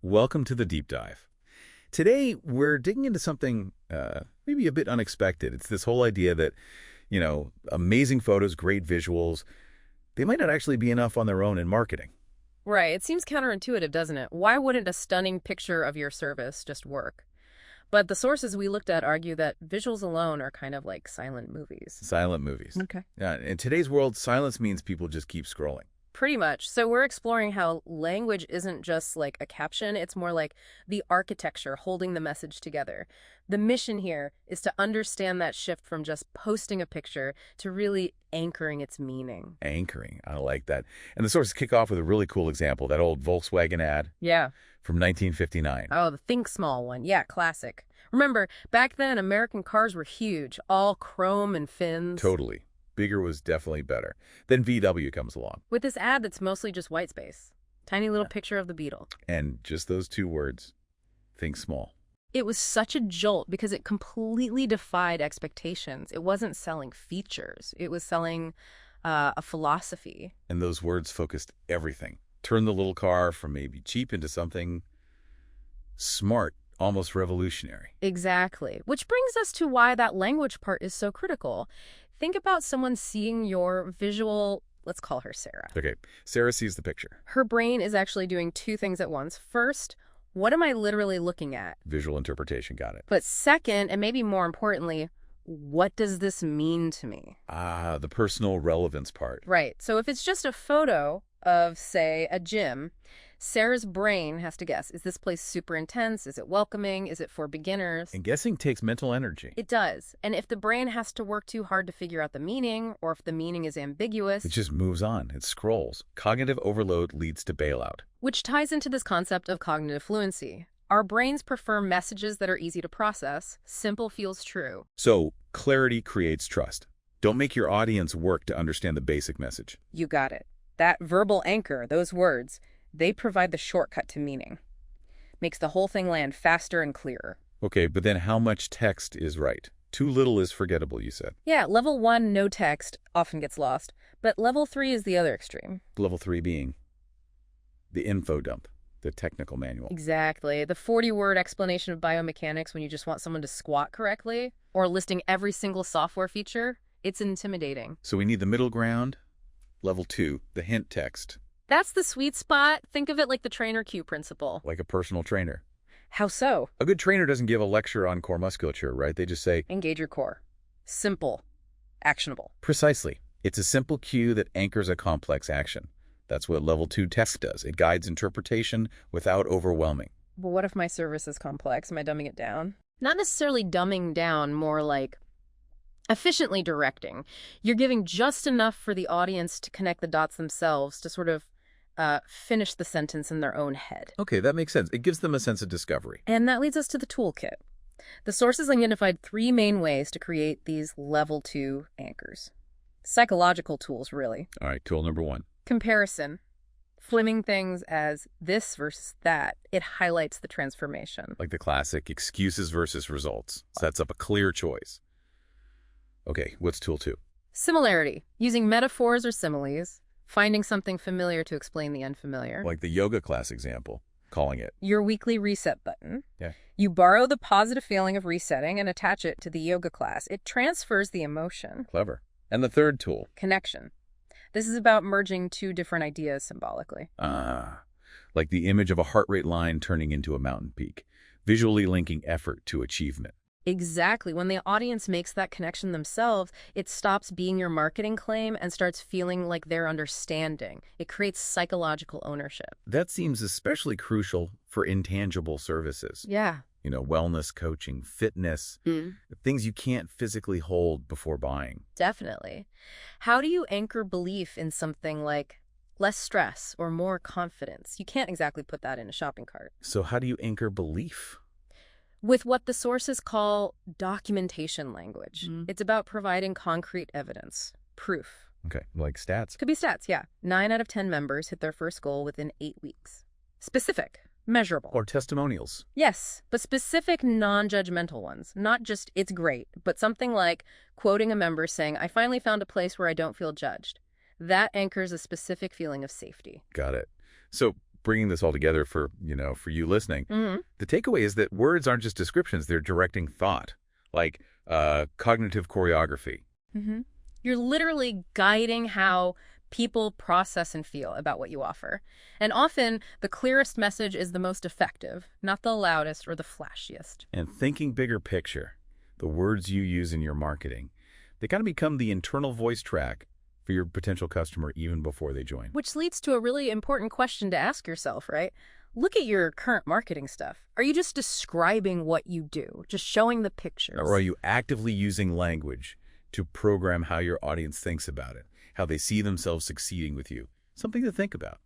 Welcome to the deep dive. Today, we're digging into something maybe a bit unexpected. It's this whole idea that, amazing photos, great visuals, they might not actually be enough on their own in marketing. Right. It seems counterintuitive, doesn't it? Why wouldn't a stunning picture of your service just work? But the sources we looked at argue that visuals alone are kind of like silent movies. Silent movies. Okay. Yeah, in today's world, silence means people just keep scrolling. Pretty much. So we're exploring how language isn't just like a caption, it's more like the architecture holding the message together. The mission here is to understand that shift from just posting a picture to really anchoring its meaning. Anchoring. I like that. And the sources kick off with a really cool example, that old Volkswagen ad Yeah. from 1959. Oh, the Think Small one. Yeah, classic. Remember, back then, American cars were huge, all chrome and fins. Totally. Bigger was definitely better. Then VW comes along. With this ad that's mostly just white space. Tiny little picture of the Beetle. And just those two words, think small. It was such a jolt because it completely defied expectations. It wasn't selling features. It was selling a philosophy. And those words focused everything. Turned the little car from maybe cheap into something smart, almost revolutionary. Exactly. Which brings us to why that language part is so critical. Think about someone seeing your visual, let's call her Sarah. Okay, Sarah sees the picture. Her brain is actually doing two things at once. First, what am I literally looking at? Visual interpretation, got it. But second, and maybe more importantly, what does this mean to me? Ah, the personal relevance part. Right. So if it's just a photo of, say, a gym, Sarah's brain has to guess, is this place super intense? Is it welcoming? Is it for beginners? And guessing takes mental energy. It does. And if the brain has to work too hard to figure out the meaning, or if the meaning is ambiguous... It just moves on. It scrolls. Cognitive overload leads to bailout. Which ties into this concept of cognitive fluency. Our brains prefer messages that are easy to process. Simple feels true. So, clarity creates trust. Don't make your audience work to understand the basic message. You got it. That verbal anchor, those words, they provide the shortcut to meaning. Makes the whole thing land faster and clearer. Okay, but then how much text is right? Too little is forgettable, you said. Yeah, level 1, no text, often gets lost. But level 3 is the other extreme. Level 3 being the info dump, the technical manual. Exactly. The 40-word explanation of biomechanics when you just want someone to squat correctly, or listing every single software feature, it's intimidating. So we need the middle ground. Level 2, the hint text. That's the sweet spot. Think of it like the trainer cue principle. Like a personal trainer. How so? A good trainer doesn't give a lecture on core musculature, right? They just say, engage your core. Simple. Actionable. Precisely. It's a simple cue that anchors a complex action. That's what level 2 text does. It guides interpretation without overwhelming. But what if my service is complex? Am I dumbing it down? Not necessarily dumbing down, more like efficiently directing. You're giving just enough for the audience to connect the dots themselves, to sort of finish the sentence in their own head. Okay, that makes sense. It gives them a sense of discovery. And that leads us to the toolkit. The sources identified 3 main ways to create these level 2 anchors. Psychological tools, really. All right, tool number 1. Comparison. Framing things as this versus that, it highlights the transformation. Like the classic excuses versus results. Sets up a clear choice. Okay, what's tool 2? Similarity. Using metaphors or similes. Finding something familiar to explain the unfamiliar. Like the yoga class example, calling it your weekly reset button. Yeah. You borrow the positive feeling of resetting and attach it to the yoga class. It transfers the emotion. Clever. And the third tool? Connection. This is about merging 2 different ideas symbolically. Like the image of a heart rate line turning into a mountain peak, visually linking effort to achievement. Exactly. When the audience makes that connection themselves, it stops being your marketing claim and starts feeling like they're understanding. It creates psychological ownership. That seems especially crucial for intangible services. Yeah. Wellness coaching, fitness, things you can't physically hold before buying. Definitely. How do you anchor belief in something like less stress or more confidence? You can't exactly put that in a shopping cart. So how do you anchor belief? With what the sources call documentation language. It's about providing concrete evidence, proof. Okay, like stats. Could be stats, yeah. 9 out of 10 members hit their first goal within 8 weeks. Specific, measurable. Or testimonials. Yes, but specific non-judgmental ones. Not just, it's great, but something like quoting a member saying, I finally found a place where I don't feel judged. That anchors a specific feeling of safety. Got it. So bringing this all together for, for you listening, the takeaway is that words aren't just descriptions, they're directing thought, like cognitive choreography. You're literally guiding how people process and feel about what you offer. And often, the clearest message is the most effective, not the loudest or the flashiest. And thinking bigger picture, the words you use in your marketing, they kind of become the internal voice track for your potential customer even before they join. Which leads to a really important question to ask yourself, right? Look at your current marketing stuff. Are you just describing what you do, just showing the pictures? Or are you actively using language to program how your audience thinks about it, how they see themselves succeeding with you? Something to think about.